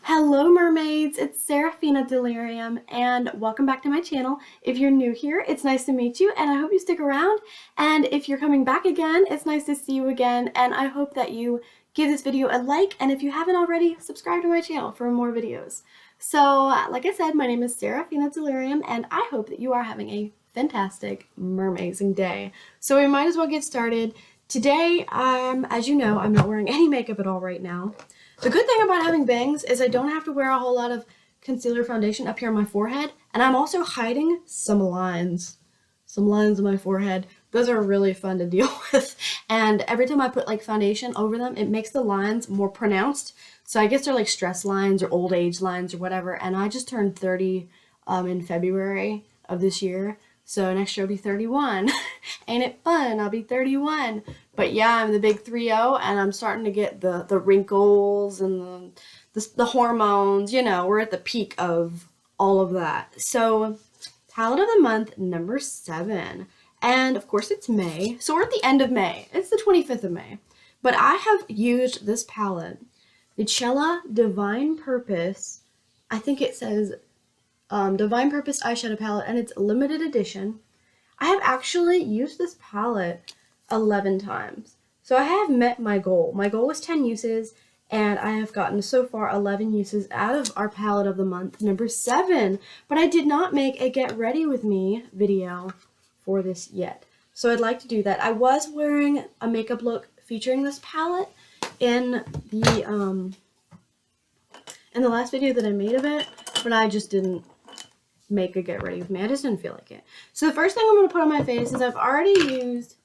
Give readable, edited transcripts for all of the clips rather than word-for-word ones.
Hello mermaids, it's Sarafina Delirium and welcome back to my channel. If you're new here, it's nice to meet you and I hope you stick around. And if you're coming back again, it's nice to see you again and I hope that you give this video a like, and if you haven't already, subscribe to my channel for more videos. So like I said, my name is Sarafina Delirium and I hope that you are having a fantastic, mermazing day. So we might as well get started. Today, as you know, I'm not wearing any makeup at all right now. The good thing about having bangs is I don't have to wear a whole lot of concealer foundation up here on my forehead, and I'm also hiding some lines on my forehead. Those are really fun to deal with, and every time I put like foundation over them, it makes the lines more pronounced. So I guess they're like stress lines or old age lines or whatever, and I just turned 30 in February of this year. So next year I'll be 31. Ain't it fun? I'll be 31. But yeah, I'm the big 3-0 and I'm starting to get the wrinkles and the hormones. You know, we're at the peak of all of that. So palette of the month, number 7. And of course it's May. So we're at the end of May. It's the 25th of May. But I have used this palette, the Chella Divine Purpose. I think it says Divine Purpose eyeshadow palette, and it's limited edition. I have actually used this palette 11 times. So I have met my goal. My goal was 10 uses, and I have gotten so far 11 uses out of our palette of the month, number 7. But I did not make a get ready with me video for this yet. So I'd like to do that. I was wearing a makeup look featuring this palette in the last video that I made of it, but I just didn't make a get ready with me. I just didn't feel like it. So the first thing I'm going to put on my face is I've already used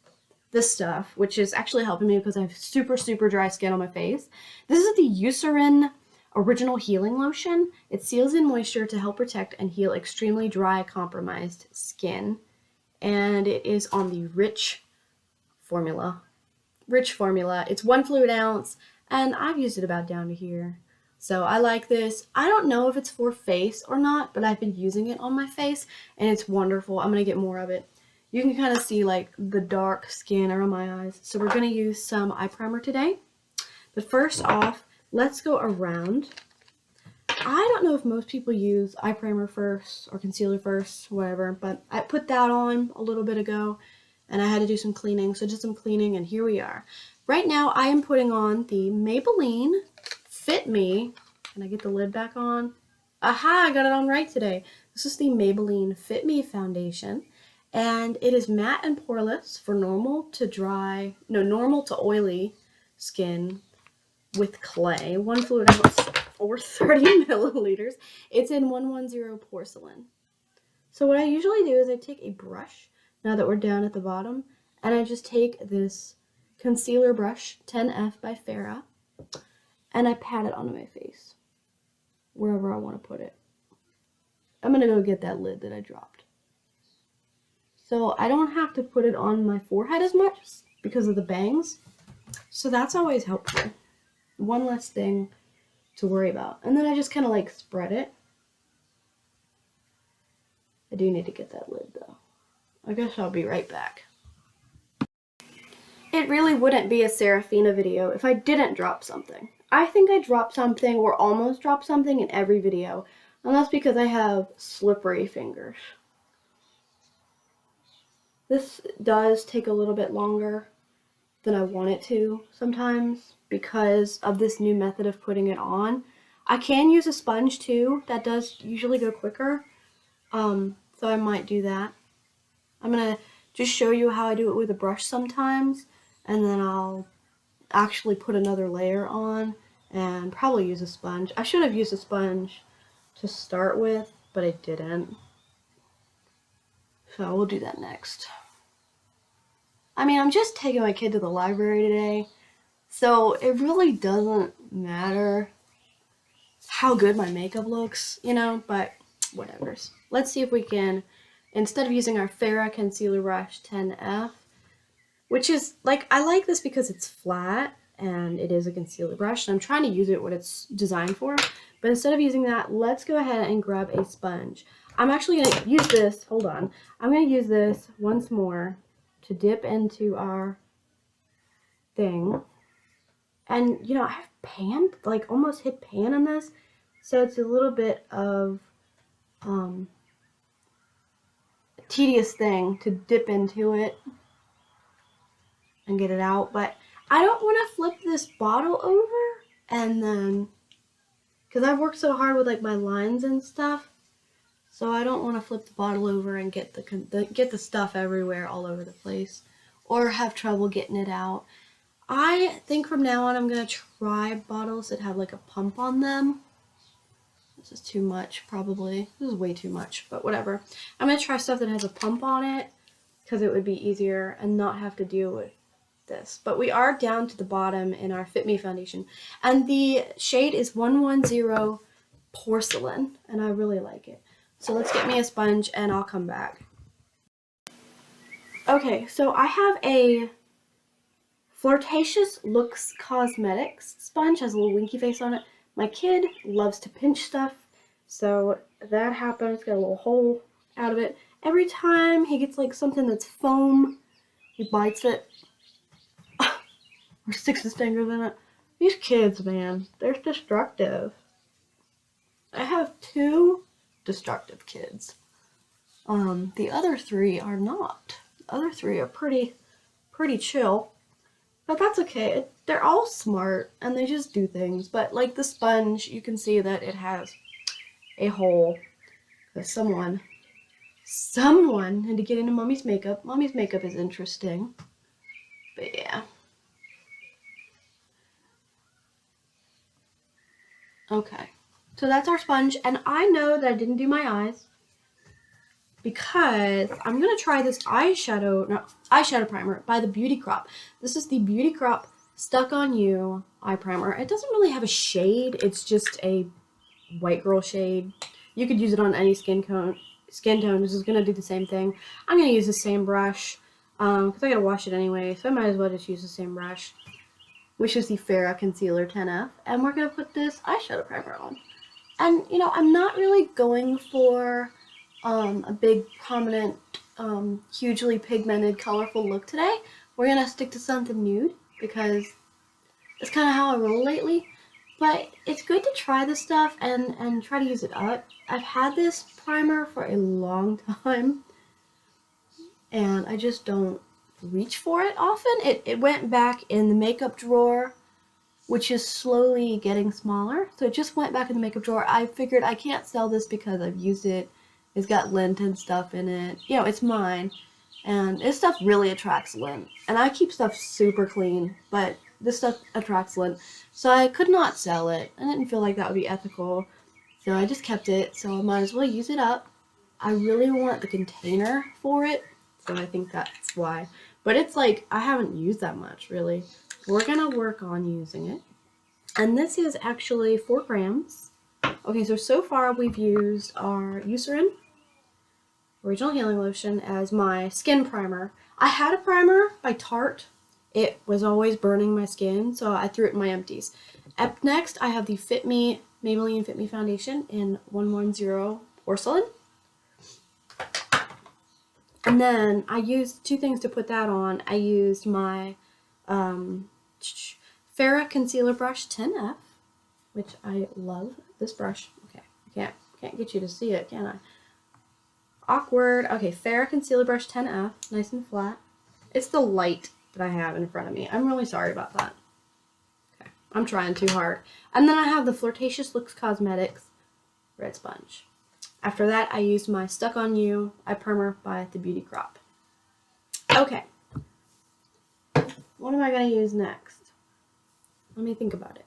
this stuff, which is actually helping me because I have super dry skin on my face. This is the Eucerin Original Healing Lotion. It seals in moisture to help protect and heal extremely dry, compromised skin. And it is on the Rich formula. It's 1 fluid ounce, and I've used it about down to here. So I like this. I don't know if it's for face or not, but I've been using it on my face and it's wonderful. I'm going to get more of it. You can kind of see like the dark skin around my eyes. So we're going to use some eye primer today. But first off, let's go around. I don't know if most people use eye primer first or concealer first, whatever, but I put that on a little bit ago and I had to do some cleaning. So just some cleaning and here we are. Right now I am putting on the Maybelline Fit Me. Can I get the lid back on? Aha, I got it on right today. This is the Maybelline Fit Me foundation, and it is matte and poreless for normal to oily skin with clay. 1 fluid ounce or 30 milliliters. It's in 110 Porcelain. So what I usually do is I take a brush, now that we're down at the bottom, and I just take this concealer brush, 10F by Farah, and I pat it onto my face, wherever I want to put it. I'm going to go get that lid that I dropped. So I don't have to put it on my forehead as much because of the bangs. So that's always helpful. One less thing to worry about. And then I just kind of like spread it. I do need to get that lid though. I guess I'll be right back. It really wouldn't be a Sarafina video if I didn't drop something. I think I drop something or almost drop something in every video, and that's because I have slippery fingers. This does take a little bit longer than I want it to sometimes because of this new method of putting it on. I can use a sponge too. That does usually go quicker, so I might do that. I'm going to just show you how I do it with a brush sometimes, and then I'll actually put another layer on and probably use a sponge. I should have used a sponge to start with, but I didn't. So we'll do that next. I mean, I'm just taking my kid to the library today, so it really doesn't matter how good my makeup looks, you know, but whatevers. Let's see if we can, instead of using our Farah Concealer Brush 10F, which is, like, I like this because it's flat and it is a concealer brush, and I'm trying to use it what it's designed for, but instead of using that, let's go ahead and grab a sponge. I'm actually going to use this, hold on, I'm going to use this once more to dip into our thing, and, you know, I have pan, like, almost hit pan on this, So it's a little bit of a tedious thing to dip into it and get it out, but I don't want to flip this bottle over and then, because I've worked so hard with like my lines and stuff, so I don't want to flip the bottle over and get the stuff everywhere all over the place, or have trouble getting it out. I think from now on I'm gonna try bottles that have like a pump on them. This is too much, probably. This is way too much, but whatever. I'm gonna try stuff that has a pump on it because it would be easier and not have to deal with this. But we are down to the bottom in our Fit Me foundation, and the shade is 110 Porcelain, and I really like it. So let's get me a sponge and I'll come back. Okay, so I have a Flirtatious Looks Cosmetics sponge, has a little winky face on it. My kid loves to pinch stuff, so that happens, got a little hole out of it. Every time he gets like something that's foam, he bites it or sticks his fingers in it. These kids, man, they're destructive. I have 2 destructive kids. The other 3 are not. The other 3 are pretty chill. But that's okay. They're all smart and they just do things. But like the sponge, you can see that it has a hole. Because someone had to get into Mommy's makeup. Mommy's makeup is interesting. But yeah. Okay. So that's our sponge. And I know that I didn't do my eyes, because I'm going to try this eyeshadow primer by the Beauty Crop. This is the Beauty Crop Stuck On You eye primer. It doesn't really have a shade. It's just a white girl shade. You could use it on any skin tone. This is going to do the same thing. I'm going to use the same brush because I got to wash it anyway, so I might as well just use the same brush, which is the Farah Concealer 10F. And we're going to put this eyeshadow primer on. And, you know, I'm not really going for a big, prominent, hugely pigmented, colorful look today. We're gonna stick to something nude because it's kind of how I roll lately. But it's good to try this stuff and try to use it up. I've had this primer for a long time, and I just don't reach for it often. It went back in the makeup drawer, which is slowly getting smaller. So it just went back in the makeup drawer. I figured I can't sell this because I've used it. It's got lint and stuff in it. You know, it's mine. And this stuff really attracts lint. And I keep stuff super clean, but this stuff attracts lint. So I could not sell it. I didn't feel like that would be ethical. So I just kept it. So I might as well use it up. I really want the container for it. So I think that's why. But it's like, I haven't used that much, really. We're going to work on using it. And this is actually 4 grams. Okay, so far we've used our Eucerin Original Healing Lotion as my skin primer. I had a primer by Tarte. It was always burning my skin, so I threw it in my empties. Up next, I have the Maybelline Fit Me Foundation in 110 Porcelain. And then I used 2 things to put that on. I used my Farah Concealer Brush 10F, which I love this brush. Okay, I can't get you to see it, can I? Awkward. Okay, Farah Concealer Brush 10F, nice and flat. It's the light that I have in front of me. I'm really sorry about that. Okay, I'm trying too hard. And then I have the Flirtatious Looks Cosmetics red sponge. After that, I used my Stuck On You eye primer by the Beauty Crop. Okay, what am I going to use next? Let me think about it.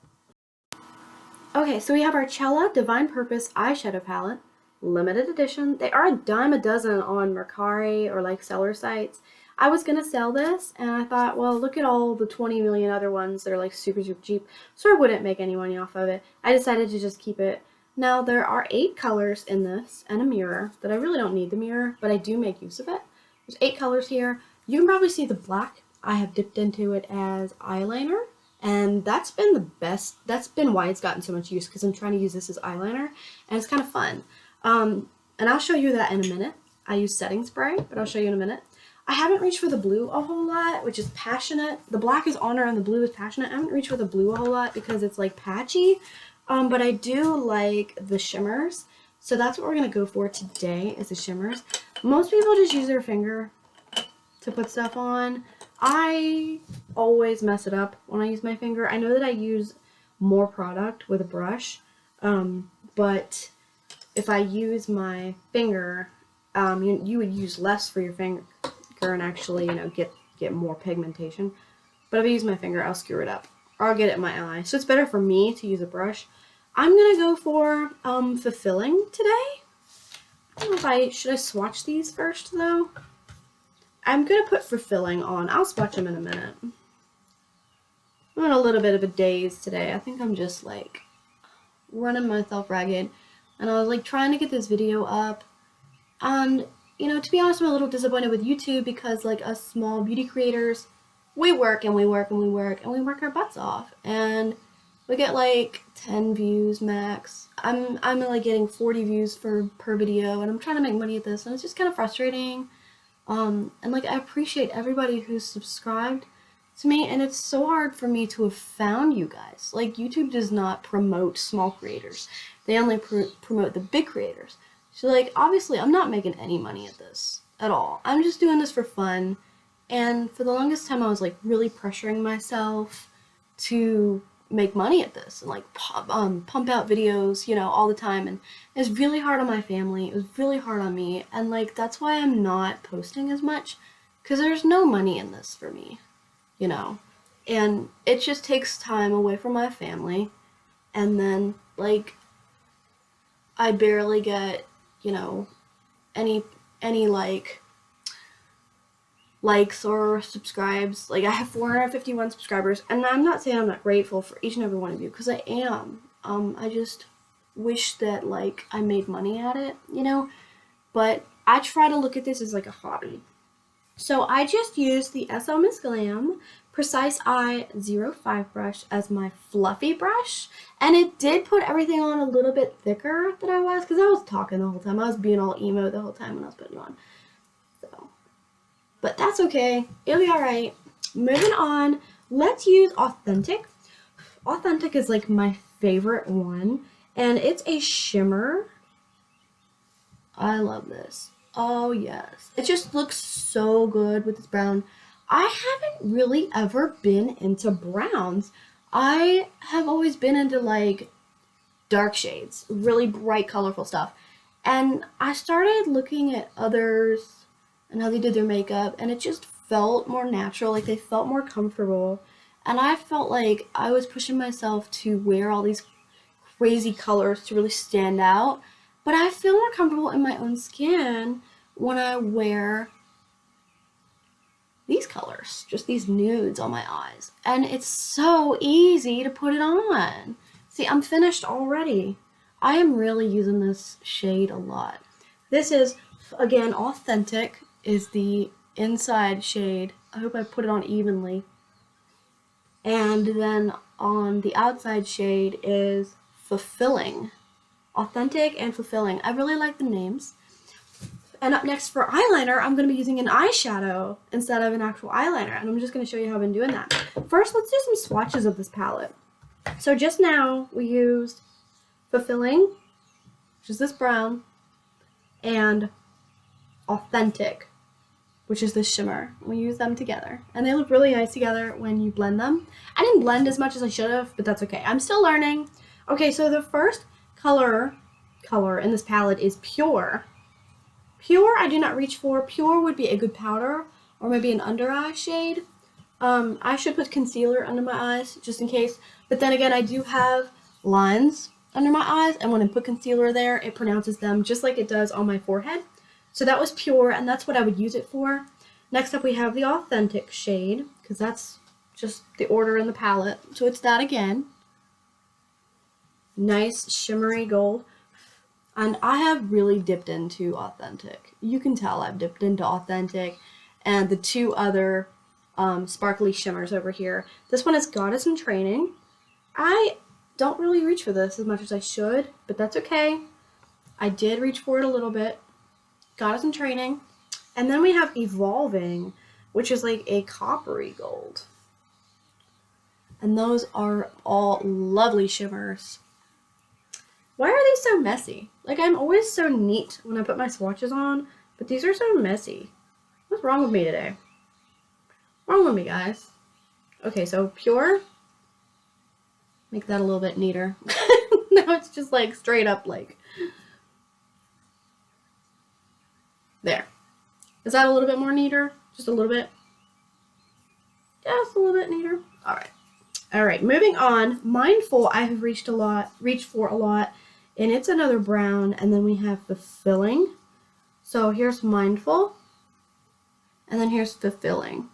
Okay, so we have our Chella Divine Purpose eyeshadow palette, limited edition. They are a dime a dozen on Mercari or like seller sites. I was going to sell this, and I thought, well, look at all the 20 million other ones that are like super cheap, so I wouldn't make any money off of it. I decided to just keep it. Now, there are 8 colors in this and a mirror that I really don't need the mirror, but I do make use of it. There's 8 colors here. You can probably see the black. I have dipped into it as eyeliner, and that's been the best. That's been why it's gotten so much use, because I'm trying to use this as eyeliner, and it's kind of fun. And I'll show you that in a minute. I use setting spray, but I'll show you in a minute. I haven't reached for the blue a whole lot, which is passionate. The black is Honor and the blue is Passionate. I haven't reached for the blue a whole lot because it's like patchy. But I do like the shimmers. So that's what we're going to go for today is the shimmers. Most people just use their finger to put stuff on. I always mess it up when I use my finger. I know that I use more product with a brush, but if I use my finger, you would use less for your finger and actually, get more pigmentation. But if I use my finger, I'll screw it up, or I'll get it in my eye. So it's better for me to use a brush. I'm gonna go for fulfilling today. I don't know should I swatch these first though? I'm gonna put fulfilling on. I'll swatch them in a minute. I'm in a little bit of a daze today. I think I'm just like running myself ragged, and I was like trying to get this video up, and to be honest, I'm a little disappointed with YouTube because like us small beauty creators, we work and we work and we work and we work our butts off, and we get like 10 views max. I'm like getting 40 views per video, and I'm trying to make money at this, and it's just kind of frustrating. And like I appreciate everybody who's subscribed to me, and it's so hard for me to have found you guys. Like YouTube does not promote small creators. They only promote the big creators. So like obviously I'm not making any money at this at all. I'm just doing this for fun. And for the longest time I was like really pressuring myself to make money at this and like pump out videos, all the time, and it was really hard on my family. It was really hard on me, and like that's why I'm not posting as much, because there's no money in this for me, and it just takes time away from my family, and then like I barely get any likes or subscribes. Like I have 451 subscribers, and I'm not saying I'm not grateful for each and every one of you, because I am. I just wish that like I made money at it, but I try to look at this as like a hobby. So I just used the SL Miss Glam Precise Eye 05 brush as my fluffy brush, and it did put everything on a little bit thicker than I was, because I was talking the whole time. I was being all emo the whole time when I was putting it on. So, but that's okay. It'll be alright. Moving on, let's use Authentic. Authentic is like my favorite one, and it's a shimmer. I love this. Oh yes. It just looks so good with this brown. I haven't really ever been into browns. I have always been into like dark shades, really bright, colorful stuff. And I started looking at others and how they did their makeup, and it just felt more natural, like they felt more comfortable. And I felt like I was pushing myself to wear all these crazy colors to really stand out. But I feel more comfortable in my own skin when I wear these colors, just these nudes on my eyes. And it's so easy to put it on. See, I'm finished already. I am really using this shade a lot. This is, again, Authentic is the inside shade. I hope I put it on evenly. And then on the outside shade is Fulfilling. Authentic and Fulfilling. I really like the names. And up next for eyeliner, I'm going to be using an eyeshadow instead of an actual eyeliner. And I'm just going to show you how I've been doing that. First, let's do some swatches of this palette. So just now, we used Fulfilling, which is this brown, and Authentic, which is this shimmer. We use them together, and they look really nice together when you blend them. I didn't blend as much as I should have, but that's okay. I'm still learning. Okay, so the first color in this palette is Pure. Pure I do not reach for. Pure would be a good powder or maybe an under eye shade. I should put concealer under my eyes just in case, but then again I do have lines under my eyes, and when I put concealer there, it pronounces them just like it does on my forehead. So that was Pure, and that's what I would use it for. Next up we have the Authentic shade, because that's just the order in the palette. So it's that again. Nice shimmery gold. And I have really dipped into Authentic. You can tell I've dipped into Authentic and the two other sparkly shimmers over here. This one is Goddess in Training. I don't really reach for this as much as I should, but that's okay. I did reach for it a little bit. Goddess in Training. And then we have Evolving, which is like a coppery gold. And those are all lovely shimmers. Why are these so messy? Like, I'm always so neat when I put my swatches on, but these are so messy. What's wrong with me today? What's wrong with me, guys? Okay, so pure. Make that a little bit neater. Now it's just like straight up like. There. Is that a little bit more neater? Just a little bit? Just a little bit neater. Alright. Alright, moving on. Mindful, I have reached for a lot. And it's another brown. And then we have Fulfilling. So here's Mindful. And then here's Fulfilling.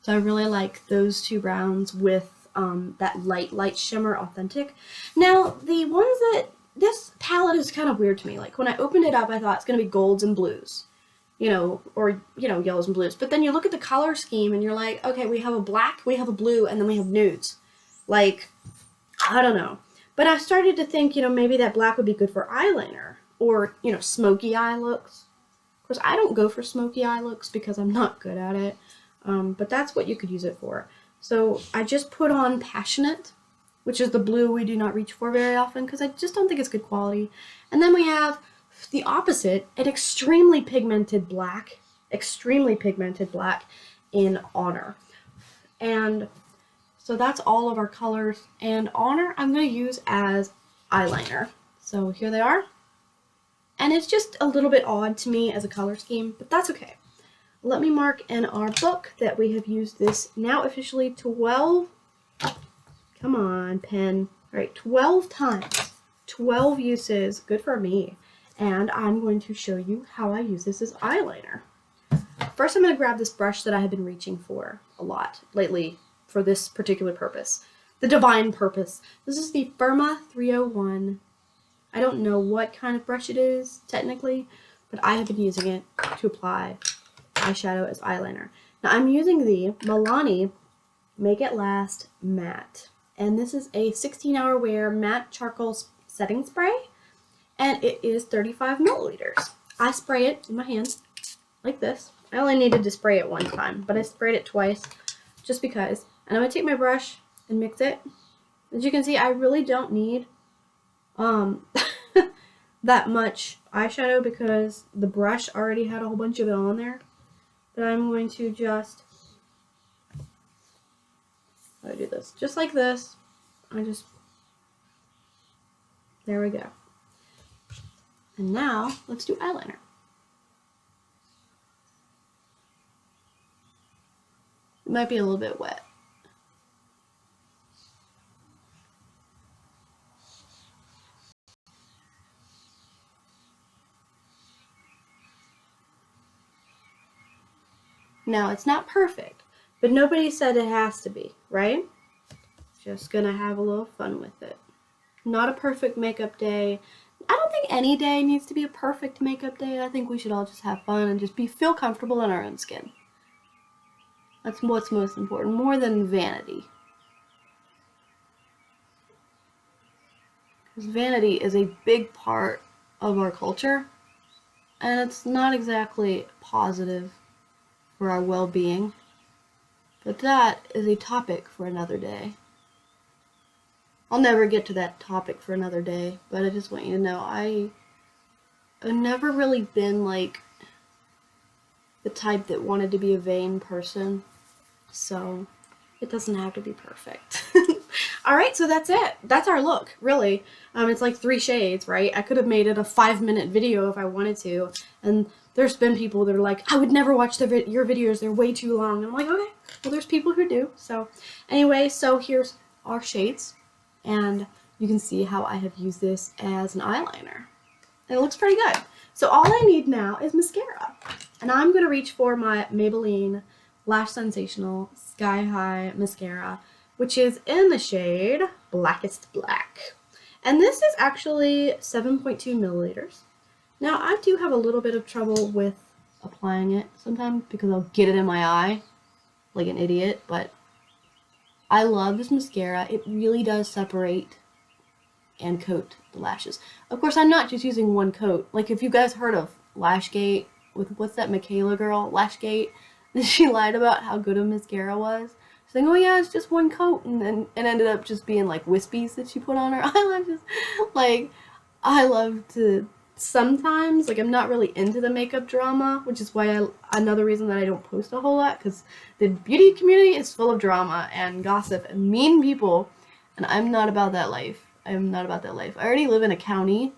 So I really like those two browns with that light shimmer Authentic. Now, the ones that, this palette is kind of weird to me. Like, when I opened it up, I thought it's going to be golds and blues, you know, or, you know, yellows and blues. But then you look at the color scheme and you're like, okay, we have a black, we have a blue, and then we have nudes. Like, I don't know. But I started to think, you know, maybe that black would be good for eyeliner or, you know, smoky eye looks. Of course, I don't go for smoky eye looks because I'm not good at it. But that's what you could use it for. So I just put on Passionate, which is the blue we do not reach for very often because I just don't think it's good quality. And then we have the opposite, an extremely pigmented black in Honor. And so that's all of our colors. And Honor I'm going to use as eyeliner. So here they are. And it's just a little bit odd to me as a color scheme, but that's okay. Let me mark in our book that we have used this now officially 12, come on, pen. All right, 12 times, 12 uses, good for me. And I'm going to show you how I use this as eyeliner. First, I'm going to grab this brush that I have been reaching for a lot lately for this particular purpose, the divine purpose. This is the Firma 301. I don't know what kind of brush it is, technically, but I have been using it to apply eyeshadow as eyeliner. Now I'm using the Milani Make It Last Matte. And this is a 16-hour wear matte charcoal setting spray. And it is 35 milliliters. I spray it in my hand like this. I only needed to spray it one time, but I sprayed it twice just because. And I'm going to take my brush and mix it. As you can see, I really don't need that much eyeshadow because the brush already had a whole bunch of it on there. But I'm going to just, I do this, just like this. There we go. And now, let's do eyeliner. It might be a little bit wet. Now, it's not perfect, but nobody said it has to be, right? Just gonna have a little fun with it. Not a perfect makeup day. I don't think any day needs to be a perfect makeup day. I think we should all just have fun and just feel comfortable in our own skin. That's what's most important, more than vanity. Because vanity is a big part of our culture, and it's not exactly positive for our well-being, but that is a topic for another day. I'll never get to that topic for another day, but I just want you to know I've never really been like the type that wanted to be a vain person, so it doesn't have to be perfect. Alright, so that's it. That's our look, really. It's like 3 shades, right? I could have made it a 5-minute video if I wanted to, and there's been people that are like, I would never watch your videos, they're way too long. And I'm like, okay, well there's people who do. So anyway, so here's our shades, and you can see how I have used this as an eyeliner. And it looks pretty good. So all I need now is mascara. And I'm going to reach for my Maybelline Lash Sensational Sky High Mascara, which is in the shade Blackest Black. And this is actually 7.2 milliliters. Now, I do have a little bit of trouble with applying it sometimes because I'll get it in my eye like an idiot, but I love this mascara. It really does separate and coat the lashes. Of course, I'm not just using one coat. Like, if you guys heard of Lashgate with, what's that Michaela girl, Lashgate, she lied about how good a mascara was. She's like, oh yeah, it's just one coat, and then it ended up just being like wispies that she put on her eyelashes. Like, I love to sometimes, like, I'm not really into the makeup drama, which is why another reason that I don't post a whole lot, because the beauty community is full of drama and gossip and mean people, and I'm not about that life. I'm not about that life. I already live in a county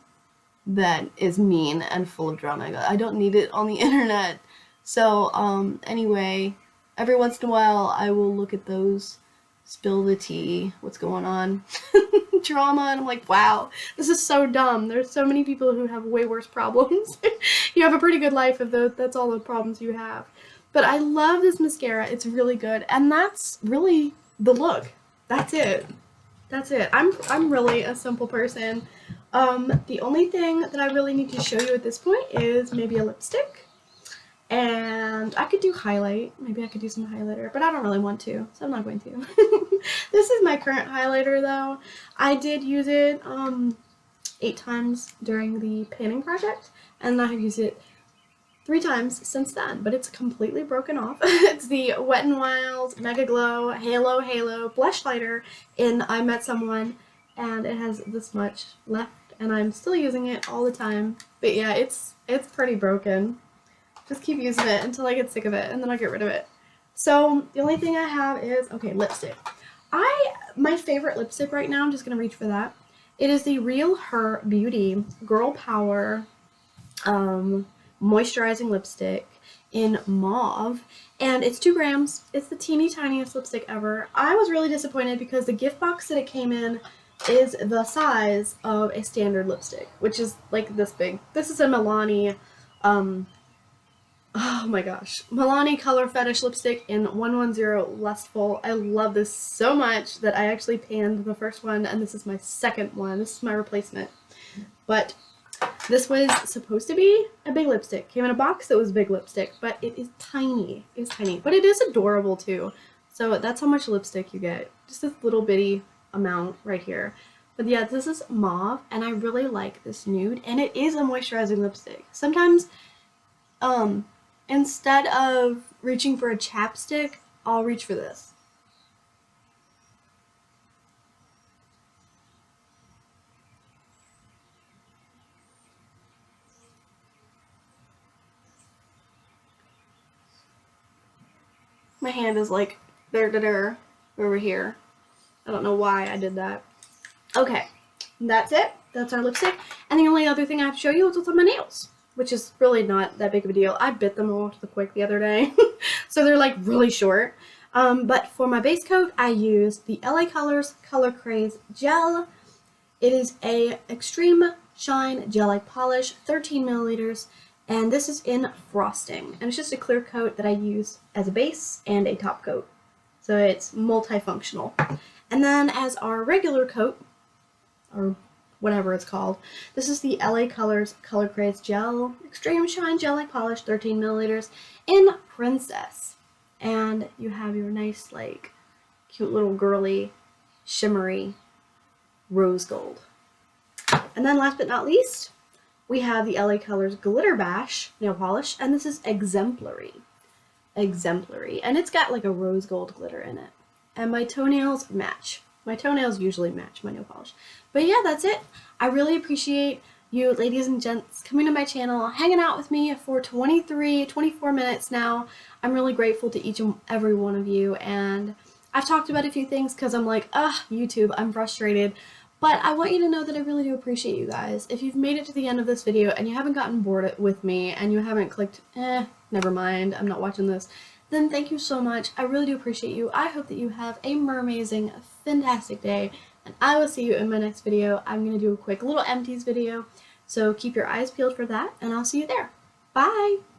that is mean and full of drama. I don't need it on the internet. So, anyway, every once in a while I will look at those, spill the tea, what's going on, drama, and I'm like, wow, this is so dumb. There's so many people who have way worse problems. You have a pretty good life if that's all the problems you have. But I love this mascara. It's really good, and that's really the look. That's it. That's it. I'm really a simple person. The only thing that I really need to show you at this point is maybe a lipstick. And I could do highlight. Maybe I could do some highlighter, but I don't really want to, so I'm not going to. This is my current highlighter, though. I did use it 8 times during the painting project, and I have used it 3 times since then, but it's completely broken off. It's the Wet n Wild Mega Glow Halo Blush Lighter in I Met Someone, and it has this much left, and I'm still using it all the time. But yeah, it's pretty broken. Just keep using it until I get sick of it, and then I'll get rid of it. So the only thing I have is, okay, lipstick. My favorite lipstick right now, I'm just going to reach for that. It is the Real Her Beauty Girl Power moisturizing lipstick in mauve, and it's 2 grams. It's the teeny tiniest lipstick ever. I was really disappointed because the gift box that it came in is the size of a standard lipstick, which is like this big. This is a Milani, oh my gosh, Milani Color Fetish lipstick in 110 Lustful. I love this so much that I actually panned the first one, and this is my second one. This is my replacement. But this was supposed to be a big lipstick. Came in a box that was big lipstick, but it is tiny. It's tiny, but it is adorable too. So that's how much lipstick you get. Just this little bitty amount right here. But yeah, this is mauve, and I really like this nude, and it is a moisturizing lipstick. Sometimes, instead of reaching for a chapstick, I'll reach for this. My hand is like there over here. I don't know why I did that. Okay, that's it. That's our lipstick. And the only other thing I have to show you is what's on my nails, which is really not that big of a deal. I bit them off the quick the other day, so they're like really short. But for my base coat, I used the LA Colors Color Craze Gel. It is a Extreme Shine Gel-like polish, 13 milliliters, and this is in frosting. And it's just a clear coat that I use as a base and a top coat, so it's multifunctional. And then as our regular coat, or whatever it's called, this is the LA Colors Color Craze Gel Extreme Shine Gel-like polish, 13 milliliters in Princess. And you have your nice, like, cute little girly, shimmery rose gold. And then last but not least, we have the LA Colors Glitter Bash nail polish, and this is exemplary. Exemplary. And it's got like a rose gold glitter in it. And my toenails match. My toenails usually match my nail polish. But yeah, that's it. I really appreciate you, ladies and gents, coming to my channel, hanging out with me for 24 minutes now. I'm really grateful to each and every one of you. And I've talked about a few things because I'm like, YouTube, I'm frustrated. But I want you to know that I really do appreciate you guys. If you've made it to the end of this video and you haven't gotten bored with me and you haven't clicked, never mind, I'm not watching this, then thank you so much. I really do appreciate you. I hope that you have a mermazing, fantastic day, and I will see you in my next video. I'm going to do a quick little empties video, so keep your eyes peeled for that, and I'll see you there. Bye!